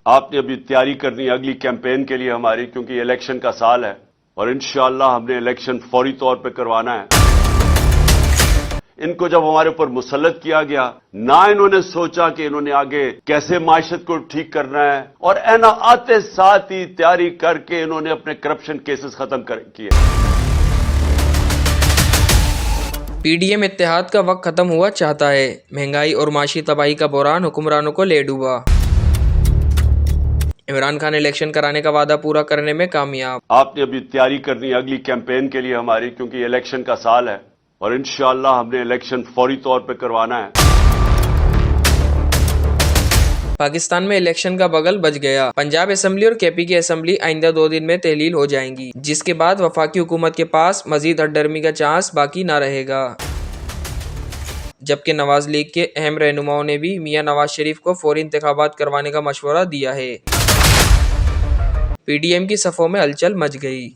आपने अभी तैयारी करनी है अगली कैंपेन के लिए हमारी, क्योंकि इलेक्शन का साल है और इंशाअल्लाह हमने इलेक्शन फौरी तौर पे करवाना है। इनको जब हमारे ऊपर मुसल्लत किया गया, ना इन्होंने सोचा कि इन्होंने आगे कैसे माशरत को ठीक करना है, और एना आते साथ ही तैयारी करके इन्होंने अपने करप्शन केसेस खत्म किए। पीडीएम इत्तेहाद का वक्त खत्म हुआ चाहता है। महंगाई और माशी तबाही का बहरान हुक्मरानों को ले डूबा। इमरान खान इलेक्शन कराने का वादा पूरा करने में कामयाब। आपने अभी तैयारी करनी है अगली कैंपेन के लिए हमारी, क्योंकि इलेक्शन का साल है और इंशाअल्लाह हमने इलेक्शन फौरी तौर पे करवाना है। पाकिस्तान में इलेक्शन का बगल बज गया। पंजाब असेंबली और केपी की असेंबली आइंदा 2 दिन में तहलील हो जाएंगी, जिसके बाद वफाकी हुकूमत के पास मजीद हटदर्मी का चांस बाकी ना रहेगा। जबकि नवाज लीग के अहम रहनुमाओं ने भी मियां नवाज शरीफ को फौरी इंतखाबात करवाने का मशवरा दिया है। पीडीएम की सफ़ों में हलचल मच गई।